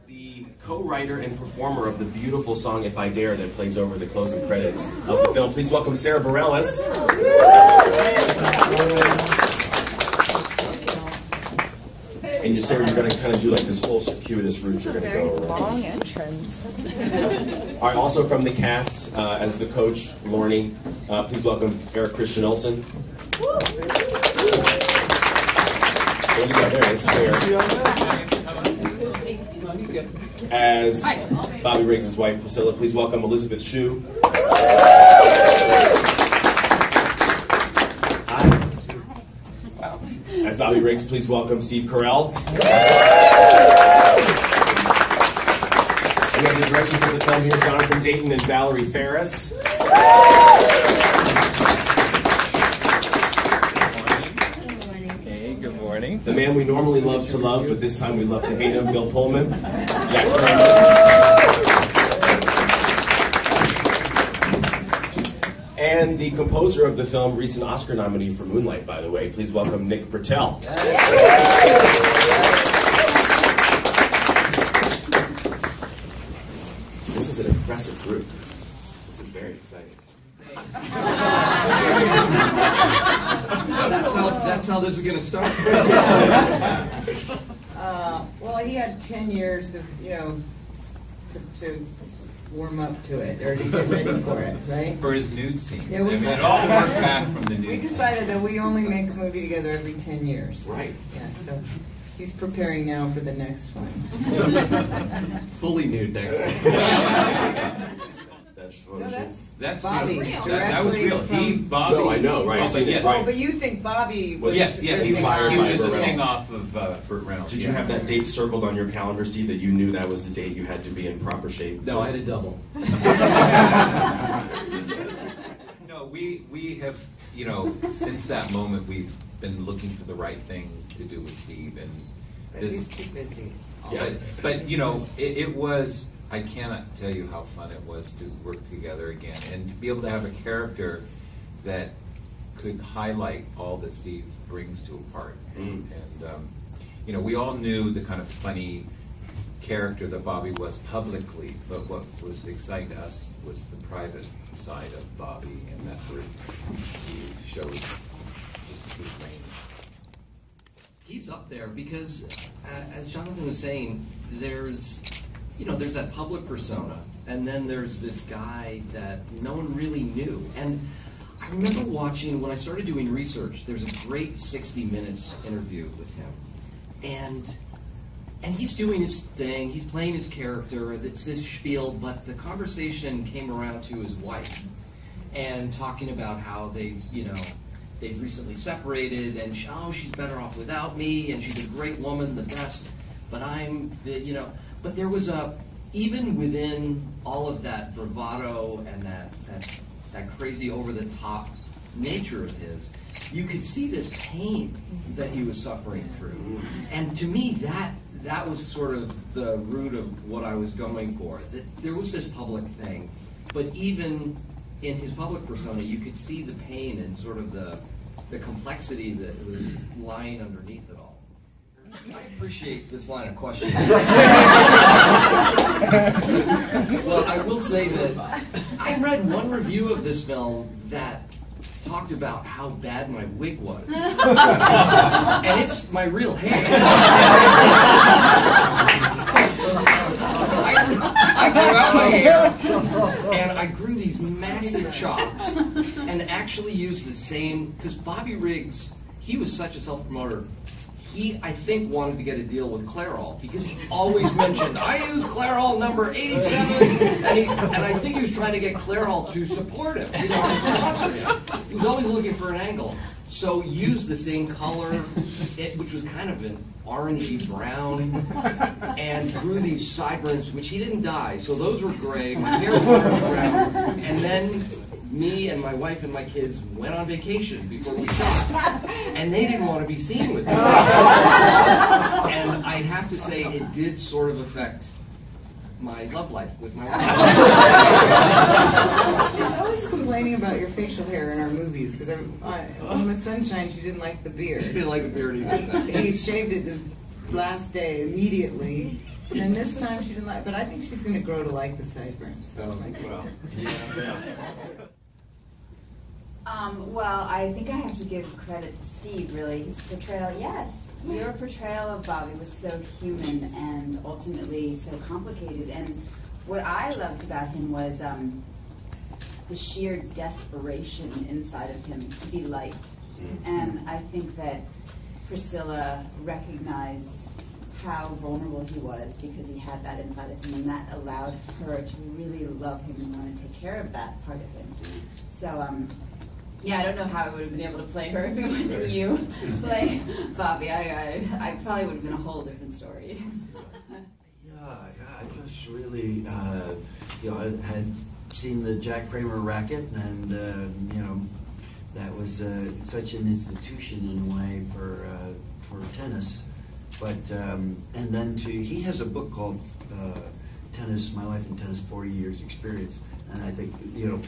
the co-writer and performer of the beautiful song "If I Dare" that plays over the closing credits of the film. Please welcome Sara Bareilles. And you, Sara, you're going to kind of do like this whole circuitous route. You're going to go around. Long entrance. All right, also from the cast, as the coach, Lorne, please welcome Eric Christian Olsen. What do you got there? This is Eric. As Bobby Riggs' wife, Priscilla, please welcome Elisabeth Shue. As Bobby Riggs, please welcome Steve Carell. And then the directors of the film here, Jonathan Dayton and Valerie Faris. Hey, good morning. The man we normally love to love, but this time we love to hate him, Bill Pullman. Jack Kramer. And the composer of the film, recent Oscar nominee for Moonlight, by the way. Please welcome Nick Britell. This is an impressive group. This is very exciting. That's how this is going to start. Well, he had 10 years of, to warm up to it, or to get ready for it, right? For his nude scene. Yeah, it all worked back from the nude We decided that we only make a movie together every 10 years. Right. Yeah, so he's preparing now for the next one. Fully nude next. No, That's Bobby. that was real. Bobby. No, I know, right? Oh, Yes. Oh, but you think Bobby was... Yes, yeah, he's he fired by was a Burt thing Reynolds. off of Burt Reynolds. Did you have that date circled on your calendar, Steve, that you knew that was the date you had to be in proper shape? No, I had a double. No, we have, since that moment, we've been looking for the right thing to do with Steve, and He's too busy. Yeah, but it was. I cannot tell you how fun it was to work together again, and to be able to have a character that could highlight all that Steve brings to a part. And we all knew the kind of funny character that Bobby was publicly, but what was exciting to us was the private side of Bobby, and that's where Steve showed just his range. He's up there because, as Jonathan was saying, there's that public persona, and then there's this guy that no one really knew. And I remember watching, when I started doing research, there's a great 60 Minutes interview with him. And he's doing his thing, he's playing his character, it's this spiel, but the conversation came around to his wife, and talking about how they've recently separated, and she's better off without me, and she's a great woman, the best, but but there was even within all of that bravado and that crazy over-the-top nature of his, you could see this pain that he was suffering through. And to me, that was sort of the root of what I was going for. That there was this public thing, but even in his public persona, you could see the pain and sort of the complexity that was lying underneath it all. I appreciate this line of questioning. Well, I will say that I read one review of this film that talked about how bad my wig was. And it's my real hair. I grew out my hair, and I grew these massive chops, and actually used the same, because Bobby Riggs, he was such a self-promoter. He, I think, wanted to get a deal with Clairol, because he always mentioned, I use Clairol number 87, and I think he was trying to get Clairol to support him, to sponsor him. He was always looking for an angle. So used the same color, which was kind of an orangey brown, and grew these sideburns, which he didn't dye, so those were gray, my hair was turning brown, and then me and my wife and my kids went on vacation before we shot, and they didn't want to be seen with me. And I have to say, it did sort of affect my love life with my wife. She's always complaining about your facial hair in our movies, because on The Sunshine, she didn't like the beard. She didn't like the beard either. He shaved it the last day immediately, And then this time she didn't like, but I think she's going to grow to like the sideburns. Oh, well. Yeah. Well, I think I have to give credit to Steve, really. His portrayal, yes, your portrayal of Bobby was so human and ultimately so complicated. And what I loved about him was the sheer desperation inside of him to be liked. And I think that Priscilla recognized how vulnerable he was because he had that inside of him, and that allowed her to really love him and want to take care of that part of him. So, yeah, I don't know how I would have been able to play her if it wasn't you playing Bobby. I probably would have been a whole different story. I just really, I had seen the Jack Kramer racket, and that was such an institution in a way for tennis. But and then he has a book called Tennis, My Life in Tennis, 40 Years Experience. And I think,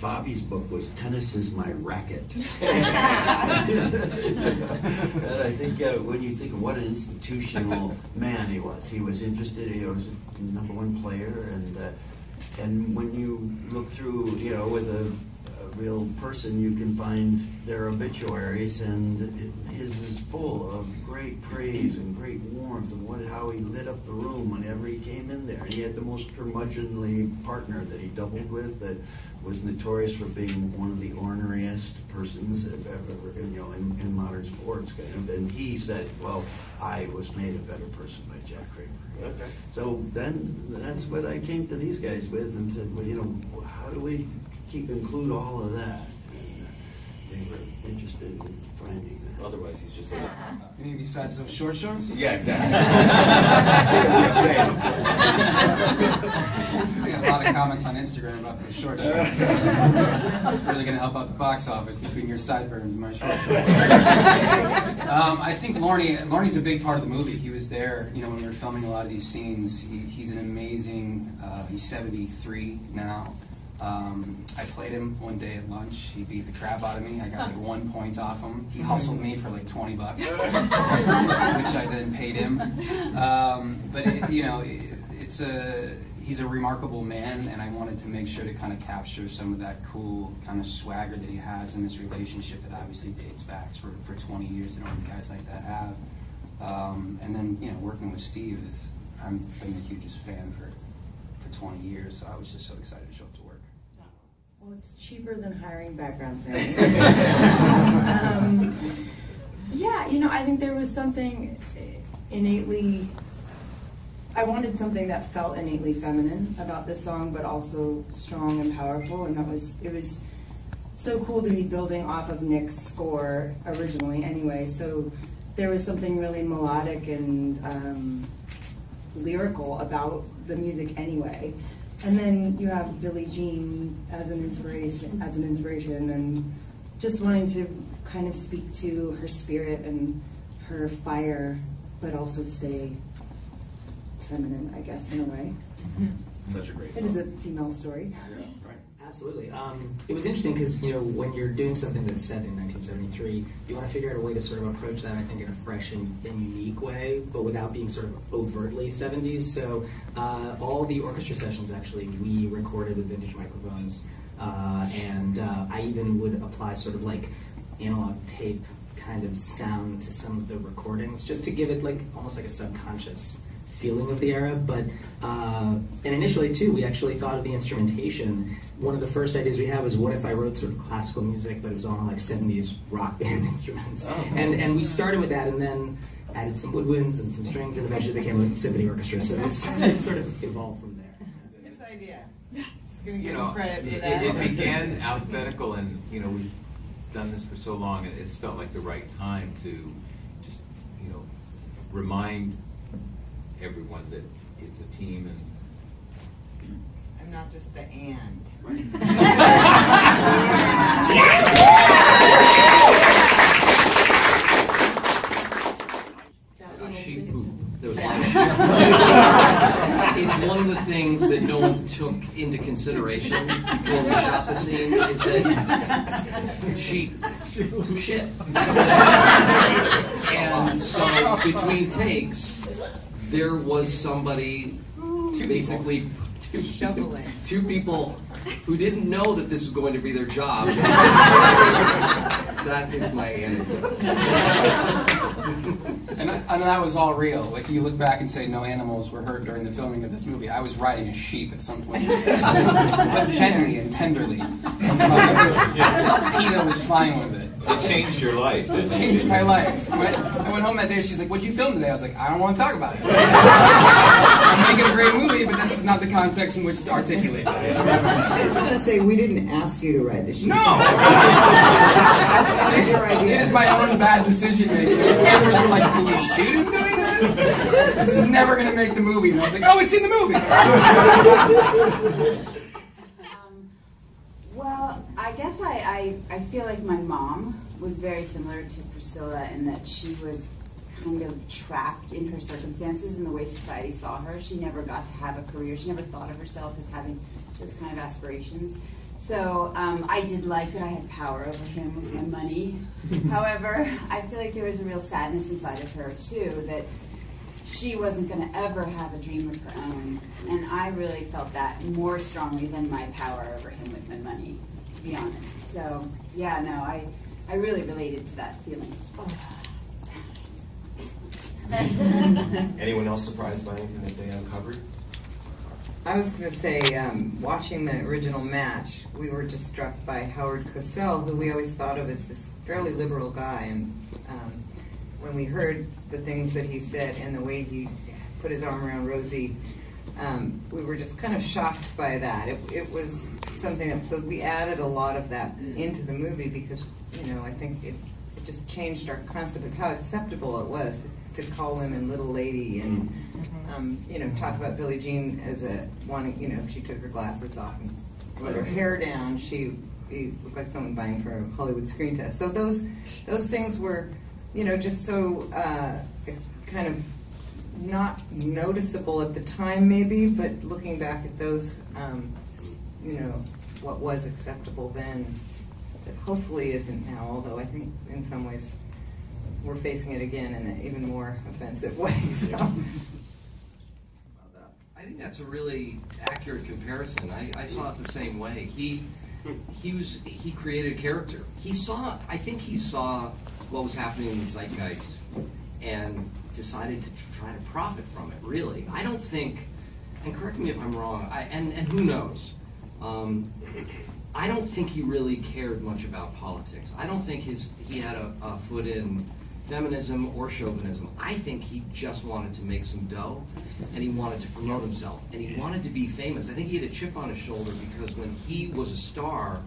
Bobby's book was Tennis is My Racket. And I think when you think of what an institutional man he was interested, he was a #1 player, and when you look through, with a real person, you can find their obituaries, and his is full of great praise and great warmth and how he lit up the room whenever he came in there. And he had the most curmudgeonly partner that he doubled with that was notorious for being one of the orneriest persons ever, in modern sports. Kind of. And he said, "Well, I was made a better person by Jack Kramer." Okay. So then that's what I came to these guys with and said, well, how do we include all of that? And they were interested in finding that. Otherwise, he's just like... You mean besides those short shorts? Yeah, exactly. We got a lot of comments on Instagram about those short shorts. It's really going to help out the box office between your sideburns and my short shorts. I think Lorne's a big part of the movie. He was there, when we were filming a lot of these scenes. He's an amazing, he's 73 now. I played him one day at lunch. He beat the crap out of me. I got like 1 point off him. He hustled me for like $20, which I then paid him. But he's a remarkable man, and I wanted to make sure to kind of capture some of that cool kind of swagger that he has in this relationship that obviously dates back for 20 years, and only guys like that have. And then working with Steve I've been the hugest fan for 20 years, so I was just so excited to show up to work. Well, it's cheaper than hiring background singers. Yeah, I think there was something innately, I wanted something that felt innately feminine about this song, but also strong and powerful, and it was so cool to be building off of Nick's score originally anyway, so there was something really melodic and lyrical about the music anyway. And then you have Billie Jean as an inspiration, and just wanting to kind of speak to her spirit and her fire, but also stay feminine, I guess, in a way. Such a great song. It is a female story. Yeah, right. Absolutely. It was interesting because, when you're doing something that's set in 1973, you want to figure out a way to sort of approach that, I think, in a fresh and unique way, but without being sort of overtly 70s. So all the orchestra sessions, actually, we recorded with vintage microphones, and I even would apply sort of like analog tape kind of sound to some of the recordings, just to give it like almost like a subconscious feeling of the era. But and initially too, we actually thought of the instrumentation. One of the first ideas we had was, what if I wrote sort of classical music, but it was on like 70s rock band instruments? Oh. And we started with that, and then added some woodwinds and some strings, and eventually became a symphony orchestra. So this sort of evolved from there. His idea. He's going to give You know, him credit for that. it began alphabetical, and we've done this for so long, and it's felt like the right time to just remind everyone that it's a team, and I'm not just the and. Sheep poop. It's one of the things that no one took into consideration before we shot the scenes, is that sheep shit. And so between takes, there was somebody basically Shoveling. two people who didn't know that this was going to be their job. That is my anecdote. And that was all real. Like, you look back and say no animals were hurt during the filming of this movie. I was riding a sheep at some point. But gently and tenderly. Peter was fine with it. It changed your life. It changed my life. I went home that day, she's like, what'd you film today? I was like, I don't want to talk about it. I'm making a great movie, but this is not the context in which to articulate it. I just want to say, we didn't ask you to write the sheet. No! That was your idea. It is my own bad decision making. The cameras were like, do we shoot him doing this? This is never going to make the movie. And I was like, oh, it's in the movie! Well, I guess I feel like my mom was very similar to Priscilla in that she was kind of trapped in her circumstances and the way society saw her. She never got to have a career. She never thought of herself as having those kind of aspirations. So I did like that I had power over him with my money. However, I feel like there was a real sadness inside of her, too, that she wasn't going to ever have a dream of her own. And I really felt that more strongly than my power over him with my money, to be honest. So, yeah, no, I really related to that feeling. Anyone else surprised by anything that they uncovered? I was going to say, watching the original match, we were just struck by Howard Cosell, who we always thought of as this fairly liberal guy. And when we heard the things that he said and the way he put his arm around Rosie, we were just kind of shocked by that. It was something that, so we added a lot of that into the movie because, you know, I think it just changed our concept of how acceptable it was to call women little lady and, you know, talk about Billie Jean as a wanting, you know, she took her glasses off and let her hair down. She looked like someone vying for a Hollywood Screen Test. So those things were, you know, just so kind of not noticeable at the time maybe, but looking back at those, you know, what was acceptable then, that hopefully isn't now, although I think in some ways we're facing it again in an even more offensive way. So. I think that's a really accurate comparison. I saw it the same way. He created a character. I think he saw what was happening in the zeitgeist and decided to try to profit from it, really. I don't think, and correct me if I'm wrong, and who knows, I don't think he really cared much about politics. I don't think he had a foot in feminism or chauvinism. I think he just wanted to make some dough, and he wanted to promote himself, and he wanted to be famous. I think he had a chip on his shoulder because when he was a star,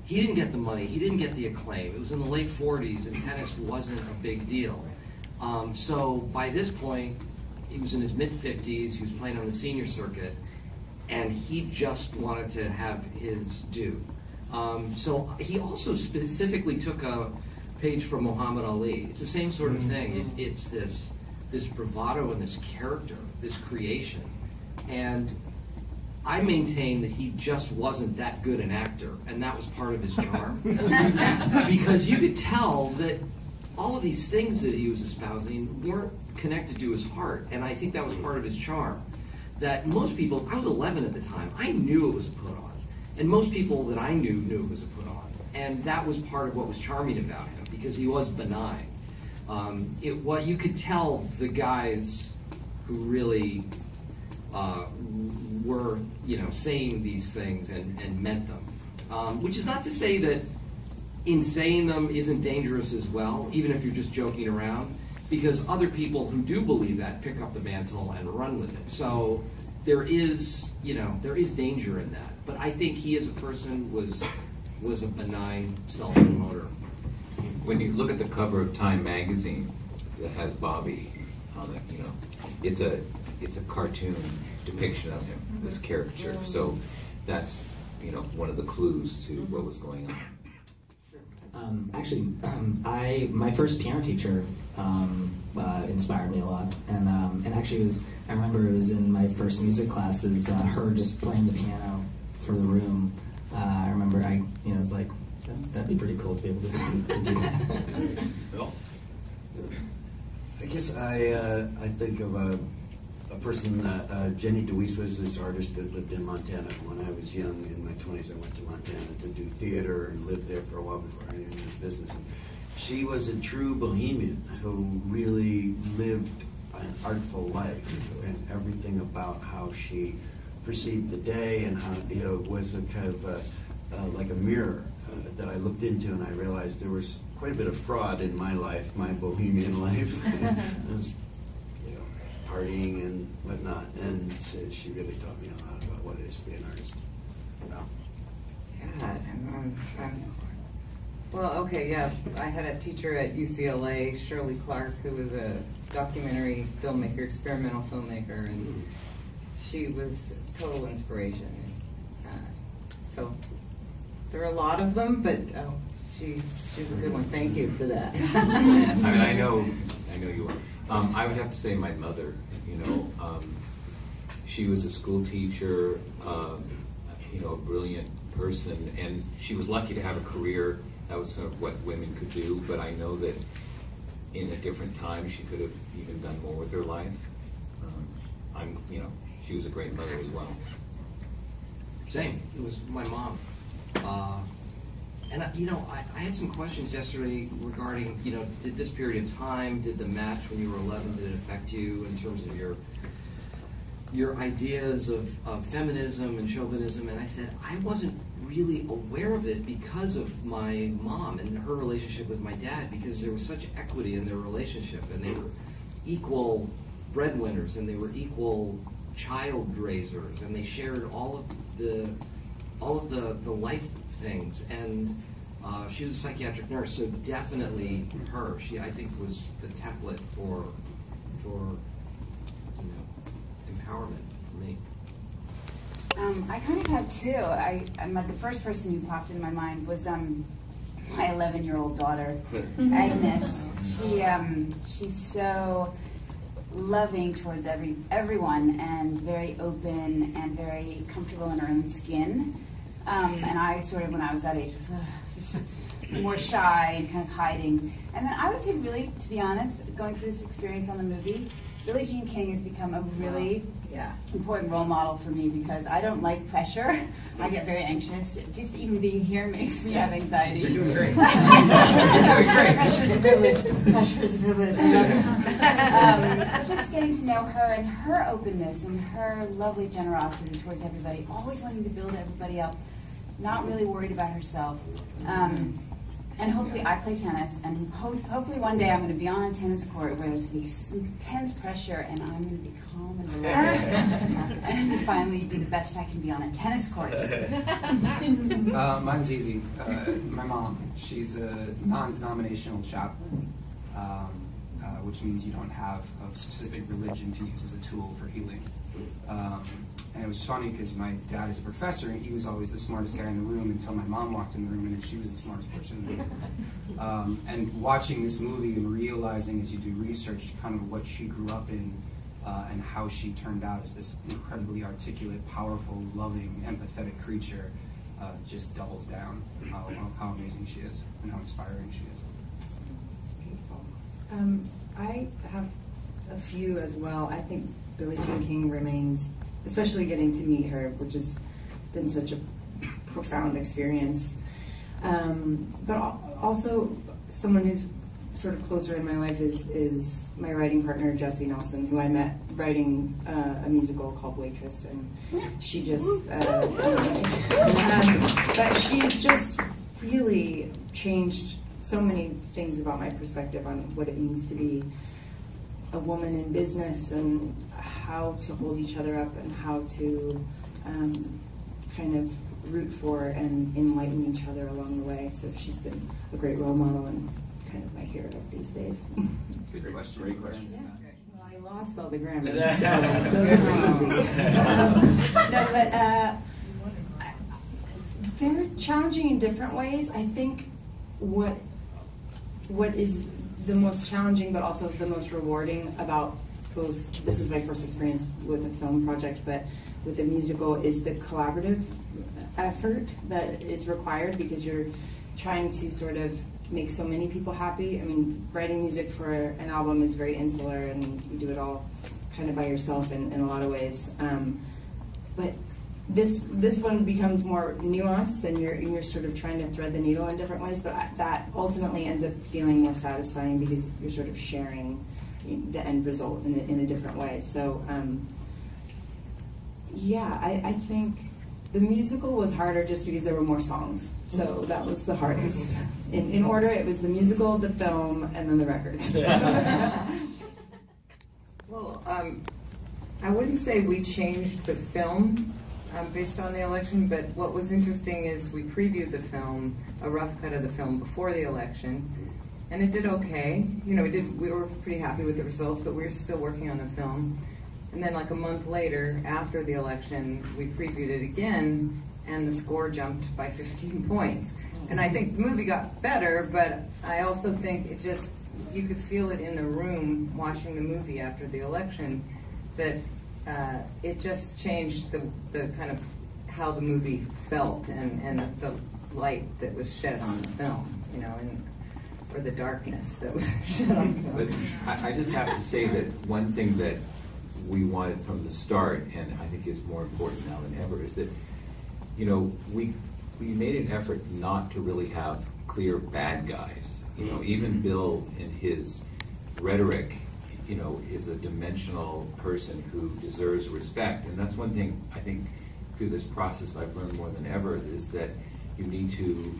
he didn't get the money, he didn't get the acclaim. It was in the late 40s, and tennis wasn't a big deal. So by this point, he was in his mid-50s, he was playing on the senior circuit, and he just wanted to have his due. So he also specifically took a page from Muhammad Ali. It's the same sort of thing. It's this bravado and this character, this creation. And I maintain that he just wasn't that good an actor, and that was part of his charm. Because you could tell that all of these things that he was espousing weren't connected to his heart, and I think that was part of his charm. That most people, I was 11 at the time, I knew it was a put on. And most people that I knew it was a put on. And that was part of what was charming about him, because he was benign. You could tell the guys who really were, you know, saying these things and meant them. Which is not to say that in saying them isn't dangerous as well, even if you're just joking around, because other people who do believe that pick up the mantle and run with it. So there is, you know, there is danger in that. But I think he as a person was a benign self-promoter. When you look at the cover of Time magazine that has Bobby on it, you know, it's a cartoon depiction of him, this caricature. So that's, you know, one of the clues to what was going on. Actually, my first piano teacher inspired me a lot, and actually I remember it was in my first music classes, her just playing the piano for the room. I remember I was like, that'd be pretty cool to be able to do that. Well, I guess I think of a person, Jenny DeWeese was this artist that lived in Montana. When I was young, in my 20s, I went to Montana to do theater and lived there for a while before I knew this business. And she was a true bohemian who really lived an artful life, and everything about how she perceived the day and how, you know, was a kind of like a mirror that I looked into, and I realized there was quite a bit of fraud in my life, my bohemian life. I was, you know, partying and whatnot, and she really taught me a lot about what it is to be an artist. Wow. God, well, okay, yeah. I had a teacher at UCLA, Shirley Clark, who was a documentary filmmaker, experimental filmmaker, and she was a total inspiration. So there are a lot of them, but she's a good one. Thank you for that. I mean, I know you are. I would have to say my mother. You know, she was a school teacher. You know, a brilliant person, and she was lucky to have a career. That was sort of what women could do, but I know that in a different time she could have even done more with her life. You know, she was a great mother as well. Same. It was my mom. And you know, I had some questions yesterday regarding, you know, did this period of time, did the match when you were 11, did it affect you in terms of your ideas of feminism and chauvinism? And I said I wasn't really aware of it because of my mom and her relationship with my dad, because there was such equity in their relationship, and they were equal breadwinners, and they were equal child raisers, and they shared all of the life things. And she was a psychiatric nurse, so definitely her. She, I think, was the template for you know, empowerment for me. I kind of have two. The first person who popped in my mind was my 11-year-old daughter, Agnes. She's so loving towards everyone, and very open and very comfortable in her own skin. And I sort of, when I was that age, was just more shy and kind of hiding. And then I would say, really, to be honest, going through this experience on the movie, Billie Jean King has become a really important role model for me, because I don't like pressure. I get very anxious. Just even being here makes me have anxiety. You're doing great. Pressure is a privilege. Pressure is a privilege. But just getting to know her and her openness and her lovely generosity towards everybody, always wanting to build everybody up, not really worried about herself. And hopefully I play tennis, and hopefully one day I'm going to be on a tennis court where there's going to be some intense pressure, and I'm going to be calm and relaxed, and finally be the best I can be on a tennis court. Mine's easy. My mom, she's a non-denominational chaplain, which means you don't have a specific religion to use as a tool for healing. And it was funny because my dad is a professor, and he was always the smartest guy in the room until my mom walked in the room, and she was the smartest person in the room. And watching this movie and realizing as you do research kind of what she grew up in and how she turned out as this incredibly articulate, powerful, loving, empathetic creature just doubles down how amazing she is and how inspiring she is. Beautiful. I have a few as well. I think Billie Jean King remains, especially getting to meet her, which has been such a profound experience. But also someone who's sort of closer in my life is my writing partner, Jessie Nelson, who I met writing a musical called Waitress, and she just, but she's just really changed so many things about my perspective on what it means to be a woman in business, and how to hold each other up, and how to kind of root for and enlighten each other along the way. So she's been a great role model and kind of my hero these days. Good question. Great question. Yeah. Well, I lost all the grammars, so those were easy. No, but they're challenging in different ways. I think what is the most challenging but also the most rewarding about both, this is my first experience with a film project, but with a musical, is the collaborative effort that is required, because you're trying to sort of make so many people happy. I mean, writing music for an album is very insular, and we do it all kind of by yourself in a lot of ways. But this one becomes more nuanced, and you're sort of trying to thread the needle in different ways, but that ultimately ends up feeling more satisfying because you're sort of sharing the end result in a different way. So yeah, I think the musical was harder just because there were more songs. So that was the hardest. In order, it was the musical, the film, and then the records. Well, I wouldn't say we changed the film based on the election, but what was interesting is we previewed the film, a rough cut of the film before the election, and it did okay. You know, we were pretty happy with the results, but we were still working on the film. And then like a month later, after the election, we previewed it again, and the score jumped by 15 points. And I think the movie got better, but I also think it just, you could feel it in the room watching the movie after the election, that it just changed the kind of how the movie felt and the light that was shed on the film, you know, or the darkness that was shed on the film. But I just have to say that one thing that we wanted from the start, and I think is more important now than ever, is that, you know, we made an effort not to really have clear bad guys. You know, even Bill in his rhetoric, you know, is a dimensional person who deserves respect. And that's one thing I think through this process I've learned more than ever, is that you need to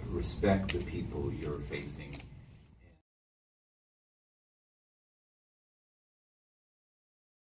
respect the people you're facing.